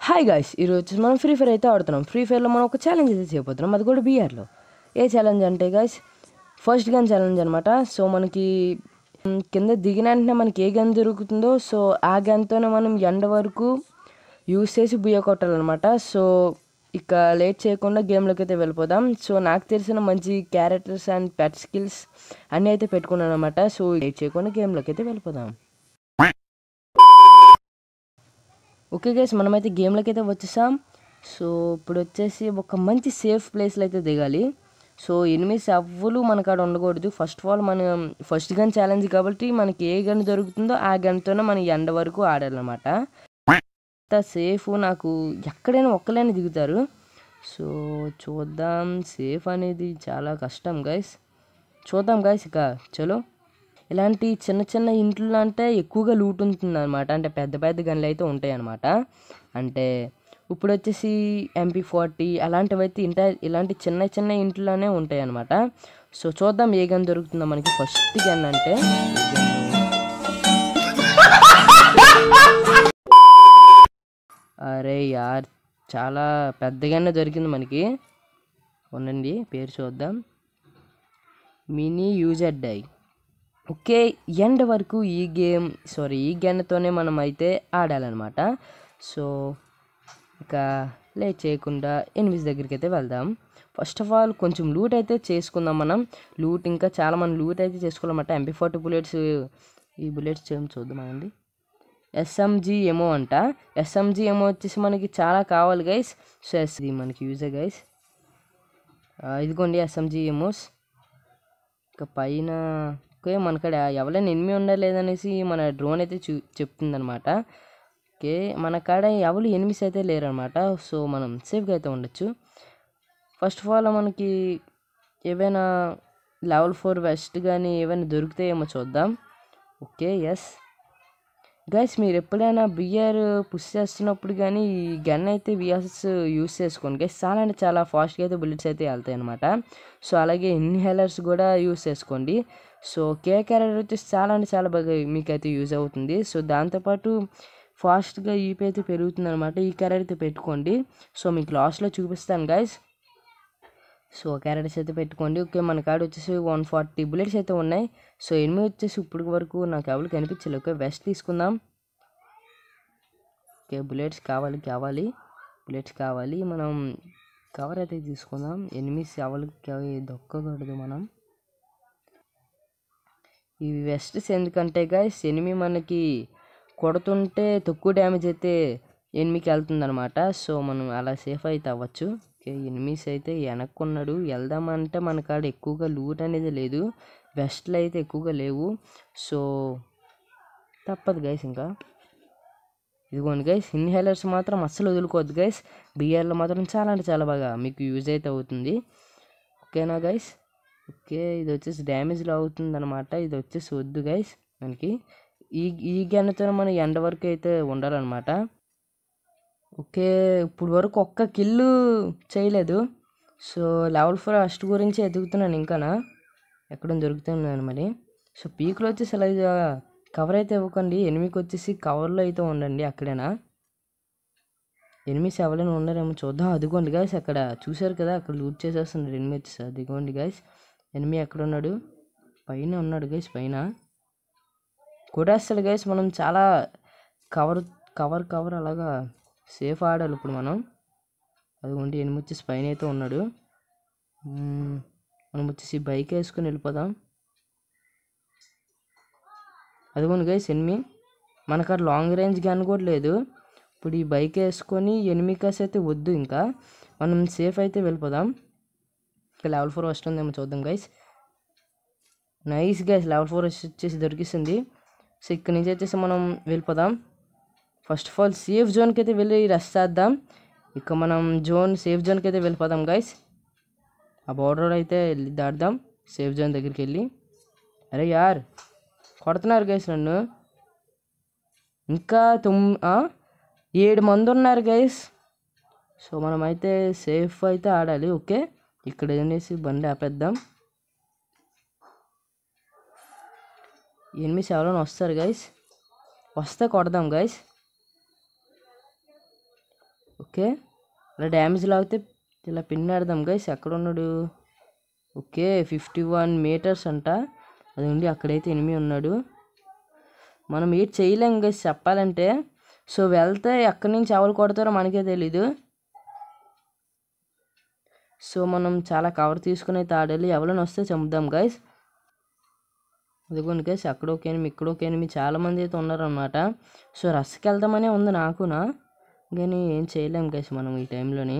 Hi guys, ఈరోజు వచ్చేసి మనం ఫ్రీ ఫైర్ అయితే ఆడుతున్నాం. ఫ్రీ ఫైర్లో మనం ఒక ఛాలెంజ్ అయితే చేయబోతున్నాం, అది కూడా బీఆర్లో. ఏ ఛాలెంజ్ అంటే గాయ్స్, ఫస్ట్ గన్ ఛాలెంజ్ అనమాట. సో మనకి కింద దిగిన వెంటనే మనకి ఏ గన్ దొరుకుతుందో సో ఆ గన్తోనే మనం ఎండ వరకు యూస్ చేసి బుయ్య కొట్టాలన్నమాట. సో ఇక లేట్ చేయకుండా గేమ్లోకి అయితే వెళ్ళిపోదాం. సో నాకు తెలిసిన మంచి క్యారెక్టర్స్ అండ్ పెట్ స్కిల్స్ అన్నీ అయితే పెట్టుకున్నాను అనమాట. సో లేట్ చేయకుండా గేమ్లోకి అయితే వెళ్ళిపోదాం. ఓకే గైస్, మనమైతే గేమ్లోకి అయితే వచ్చేసాం. సో ఇప్పుడు వచ్చేసి ఒక మంచి సేఫ్ ప్లేస్లో అయితే దిగాలి. సో ఎనిమిస్ ఎవ్వరు మన కాడ ఉండకూడదు. ఫస్ట్ ఆఫ్ ఆల్ మనం ఫస్ట్ గన్ ఛాలెంజ్ కాబట్టి మనకి ఏ గన్ దొరుకుతుందో ఆ గన్తోనే మనం ఎండ వరకు ఆడాలన్నమాట. అంత సేఫ్ నాకు ఎక్కడైనా ఒక్కలైనా దిగుతారు. సో చూద్దాం, సేఫ్ అనేది చాలా కష్టం గైస్. చూద్దాం గైస్, ఇక చలో. ఇలాంటి చిన్న చిన్న ఇంట్లో అంటే ఎక్కువగా లూట్ ఉంటుంది అనమాట. అంటే పెద్ద పెద్ద గన్లు అయితే ఉంటాయి అనమాట. అంటే ఇప్పుడు వచ్చేసి MP40 అలాంటివి అయితే ఇలాంటి చిన్న చిన్న ఇంట్లోనే ఉంటాయి అనమాట. సో చూద్దాం ఏ గన్ దొరుకుతుందో మనకి. ఫస్ట్ గన్ అంటే అరే యార్, చాలా పెద్దగానే దొరికింది మనకి. ఉండండి, పేరు చూద్దాం. మినీ యూజర్ డై. ఓకే, ఎండ్ వరకు ఈ గన్తోనే మనం అయితే ఆడాలన్నమాట. సో ఇక లేట్ చేయకుండా ఎనిమిస్ దగ్గరికి అయితే వెళ్దాం. ఫస్ట్ ఆఫ్ ఆల్ కొంచెం లూట్ అయితే చేసుకుందాం మనం. లూట్ ఇంకా చాలా మంది లూట్ అయితే చేసుకోవాలన్నమాట. MP40 బుల్లెట్స్, ఈ బుల్లెట్స్ చూద్దాం అండి. SMG ఏమో అంట. SMG ఏమో వచ్చేసి మనకి చాలా కావాలి గైస్. సో ఇది మనకి యూజే గైస్. ఇదిగోండి SMG ఏమోస్. ఇక పైన ఓకే, మనకాడ ఎవరైనా ఎనిమి ఉండలేదనేసి మన డ్రోన్ అయితే చెప్తుందనమాట. ఓకే, మన కాడ ఎవరు ఎనిమిస్ అయితే లేరనమాట. సో మనం సేఫ్గా అయితే ఉండొచ్చు. ఫస్ట్ ఆఫ్ ఆల్ మనకి ఏవైనా లెవెల్ 4 వెస్ట్ కానీ ఏమైనా దొరుకుతాయేమో చూద్దాం. ఓకే, ఎస్ గైస్, మీరు ఎప్పుడైనా బిఆర్ పుష్ చేస్తున్నప్పుడు కానీ ఈ గన్ అయితే విఆర్ఎస్ యూస్ చేసుకోండి గైస్. చాలా అంటే చాలా ఫాస్ట్గా అయితే బుల్లెట్స్ అయితే వెళ్తాయి అనమాట. సో అలాగే ఇన్హేలర్స్ కూడా యూస్ చేసుకోండి. సో క్యారెక్టర్ వచ్చేసి చాలా అంటే చాలా బాగా మీకైతే యూజ్ అవుతుంది. సో దాంతోపాటు ఫాస్ట్గా ఈపీ అయితే పెరుగుతుంది అనమాట. ఈ క్యారెక్టర్ అయితే పెట్టుకోండి. సో మీకు లాస్ట్లో చూపిస్తాను గైస్. సో క్యారెక్టర్స్ అయితే పెట్టుకోండి. ఓకే, మన కాడ వచ్చేసి 140 బుల్లెట్స్ అయితే ఉన్నాయి. సో ఎనిమిది వచ్చేసి ఇప్పటి వరకు నాకు ఎవరు కనిపించలేదు. ఓకే, వెస్ట్ తీసుకుందాం. ఓకే, బుల్లెట్స్ బుల్లెట్స్ కావాలి. మనం కవర్ అయితే తీసుకుందాం. ఎనిమిస్ ఎవరికి దొక్కకూడదు మనం. ఇవి వెస్ట్స్ ఎందుకంటే గైస్, ఎనిమి మనకి కొడుతుంటే తక్కువ డ్యామేజ్ అయితే ఎనిమికి వెళ్తుంది అనమాట. సో మనం అలా సేఫ్ అయితే అవ్వచ్చు. ఓకే, ఎనిమిస్ అయితే వెనక్కున్నాడు. వెళ్దామంటే మన కాడ ఎక్కువగా లూట్ అనేది లేదు. వెస్ట్లు అయితే ఎక్కువగా లేవు. సో తప్పదు గైస్. ఇంకా ఇదిగోండి గైస్, ఇన్హేలర్స్ మాత్రం అస్సలు వదులుకోవద్దు గైస్. బిఆర్లో మాత్రం చాలా అంటే చాలా బాగా మీకు యూజ్ అయితే అవుతుంది. ఓకేనా గైస్? ఓకే, ఇది వచ్చేసి డ్యామేజ్లో అవుతుంది అనమాట. ఇది వచ్చేసి వద్దు గైస్ మనకి. ఈ గన్తో మనం ఎండ వరకు అయితే ఉండాలన్నమాట. ఓకే, ఇప్పుడు వరకు ఒక్క కిల్లు చేయలేదు. సో లెవెల్ 4 ఫస్ట్ గురించి ఎదుగుతున్నాను ఇంకానా. ఎక్కడ దొరుకుతున్నాను మరి. సో పీక్లో వచ్చేసి అలా కవర్ అయితే ఇవ్వకండి. ఎనిమికి వచ్చేసి కవర్లో అయితే ఉండండి. అక్కడేనా ఎనిమిస్ ఎవరైనా ఉన్నారేమో చూద్దాం. అదిగోండి గైస్, అక్కడ చూసారు కదా, అక్కడ లూట్ చేసేస్తున్నాడు ఎనిమి వచ్చేసి. అదిగోండి గైస్, ఎనిమి ఎక్కడ ఉన్నాడు? పైన ఉన్నాడు గైస్. పైన కొట్టేస్తాడు గైస్. మనం చాలా కవర్ అలాగా సేఫ్ ఆడాలి ఇప్పుడు మనం. అదిగోండి ఎనిమి వచ్చేసి పైన అయితే ఉన్నాడు. మనం వచ్చేసి బైక్ వేసుకొని వెళ్ళిపోదాం. అదిగోండి గైస్ ఎనిమి. మనకు ఆ లాంగ్ రేంజ్ గన్ కూడా లేదు. ఇప్పుడు ఈ బైక్ వేసుకొని ఎనిమికాస్ అయితే వద్దు, ఇంకా మనం సేఫ్ అయితే వెళ్ళిపోదాం. ఇంకా లెవెల్ 4 వస్తుందేమో చూద్దాం గైస్. నైస్ గైస్, లెవెల్ 4 వచ్చేసి దొరికిస్తుంది. సో ఇక్కడ నుంచి వచ్చేసి మనం వెళ్ళిపోదాం. ఫస్ట్ ఆఫ్ ఆల్ సేఫ్ జోన్కి అయితే వెళ్ళి రెస్ట్ చేద్దాం. ఇక మనం సేఫ్ జోన్కి అయితే వెళ్ళిపోదాం గైస్. ఆ బోర్డర్ అయితే వెళ్ళి దాటుదాం సేఫ్ జోన్ దగ్గరికి వెళ్ళి. అరే యార్, కొడుతున్నారు గైస్ నన్ను. ఇంకా 7 మంది ఉన్నారు గైస్. సో మనమైతే సేఫ్ అయితే ఆడాలి. ఓకే, ఇక్కడ అనేసి బండి ఆపేద్దాం. ఎనిమిది ఎవరైనా వస్తారు గైస్, వస్తే కొడదాం గైస్. ఓకే, అలా డ్యామేజ్ లాగితే ఇలా పిన్ ఆడదాం గైస్. ఎక్కడ ఉన్నాడు? ఓకే 51 మీటర్స్ అంట. అది ఉండి అక్కడైతే ఎనిమి ఉన్నాడు. మనం ఏం చేయలేం గైస్ చెప్పాలంటే. సో వెళ్తే ఎక్కడి నుంచి ఎవరు కొడతారో మనకే తెలీదు. సో మనం చాలా కవర్ తీసుకుని అయితే ఆడాలి. ఎవరైనా వస్తే చంపుదాం గైస్. అదిగోండి గైస్, అక్కడ ఒక ఎనిమి, ఇక్కడ ఒక ఎనిమి, చాలామంది అయితే ఉన్నారనమాట. సో రస్కి వెళ్దామనే ఉంది నాకునా, కానీ ఏం చేయలేం గైస్ మనం ఈ టైంలోని.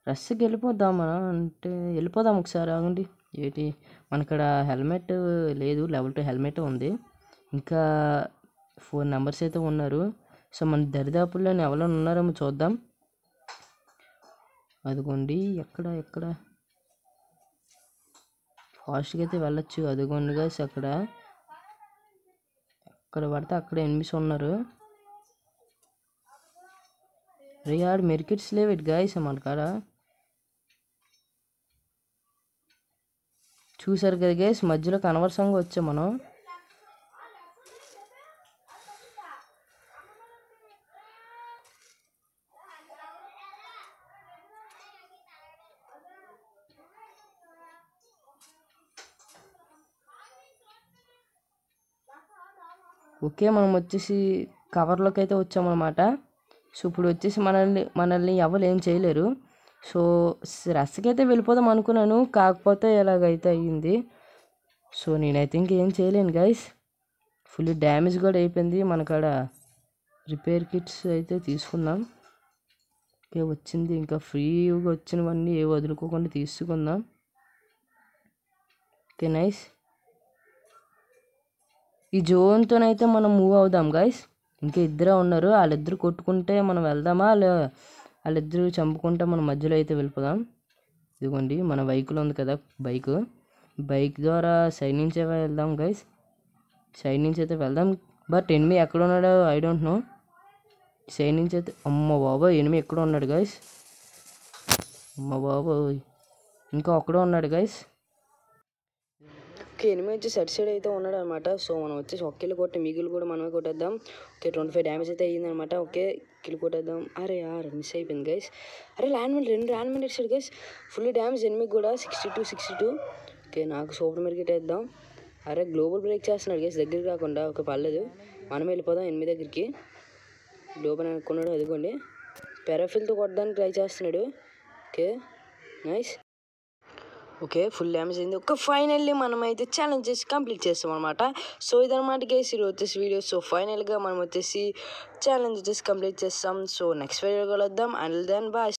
రస్కి వెళ్ళిపోద్దాం మనం, అంటే వెళ్ళిపోదాం ఒకసారి. ఆగండి, ఏంటి మనక్కడ హెల్మెట్ లేదు, లెవెల్ 2 హెల్మెట్ ఉంది. ఇంకా 4 నెంబర్స్ అయితే ఉన్నారు. సో మన దరిదాపుల్లో ఎవరైనా ఉన్నారేమో చూద్దాం. అదిగోండి, ఎక్కడ ఫాస్ట్గా అయితే వెళ్ళొచ్చు. అదిగోండి గైస్, అక్కడ పడితే అక్కడ ఎనిమిస్ ఉన్నారు. రియాడ్ మెరికిట్స్ లేవు గైస్ మన కాడ. చూసారు కదా గైస్, మధ్యలో కనవర్సంగా వచ్చాం మనం. ఓకే, మనం వచ్చేసి కవర్లోకి అయితే వచ్చామన్నమాట. సో ఇప్పుడు వచ్చేసి మనల్ని ఎవరు ఏం చేయలేరు. సో రస్కి అయితే వెళ్ళిపోదాం అనుకున్నాను, కాకపోతే ఎలాగైతే అయ్యింది. సో నేనైతే ఇంకేం చేయలేను గైస్. ఫుల్ డ్యామేజ్ కూడా అయిపోయింది. మనకాడ రిపేర్ కిట్స్ అయితే తీసుకుందాం. ఓకే వచ్చింది, ఇంకా ఫ్రీగా వచ్చినవన్నీ ఏ వదులుకోకుండా తీసుకుందాం. Okay nice. ఈ జోన్తోనైతే మనం మూవ్ అవుదాం గైస్. ఇంకా ఇద్దరే ఉన్నారు, వాళ్ళిద్దరు కొట్టుకుంటే మనం వెళ్దామా, వాళ్ళిద్దరు చంపుకుంటే మనం మధ్యలో అయితే వెళ్ళిపోదాం. ఇదిగోండి మన బైక్లో ఉంది కదా బైక్ ద్వారా సైడ్ నుంచే వెళ్దాం గైస్. సైడ్ నుంచి అయితే వెళ్దాం. బట్ ఎనిమి ఎక్కడ ఉన్నాడో ఐ డోంట్ నో. సైడ్ నుంచి అయితే అమ్మ బాబోయ్, ఎనిమి ఎక్కడ ఉన్నాడు గైస్. అమ్మ బాబోయ్, ఇంకా ఒక్కడే ఉన్నాడు గైస్. ఓకే, ఎనిమి వచ్చి సైడ్ అయితే ఉన్నాడు అనమాట. సో మనం వచ్చేసి ఒక కిల్ కొట్టి మిగిలి కూడా మనమే కొట్టేద్దాం. ఓకే 25 డ్యామేజ్ అయితే అయ్యిందనమాట. Okay kill కొట్టేద్దాం. అరే మిస్ అయిపోయింది గైస్. అరే రెండు ల్యాండ్ మైన్ ఇచ్చాడు గైస్. ఫుల్ డ్యామేజ్ ఎనిమిది కూడా 62. ఓకే నాకు సూపర్ మార్కెట్ వేద్దాం. అరే గ్లోబల్ బ్రేక్ చేస్తున్నాడు గైస్, దగ్గరికి రాకుండా. ఓకే పర్లేదు, మనం వెళ్ళిపోదాం ఎనిమిది దగ్గరికి. గ్లోబల్ అనుకున్నాడు, అదిగోండి పెరాఫిల్తో కొట్టడానికి ట్రై చేస్తున్నాడు. Okay nice. Okay full damage అయింది. ఓకే ఫైనల్లీ మనం అయితే ఛాలెంజ్ చేసి కంప్లీట్ చేస్తాం అనమాట. సో ఇదనమాట గైస్ ఈరోజు వచ్చేసి వీడియో. సో ఫైనల్గా మనం వచ్చేసి ఛాలెంజ్ వచ్చేసి కంప్లీట్ చేస్తాం. సో నెక్స్ట్ వీడియో కలుద్దాం. And then bye.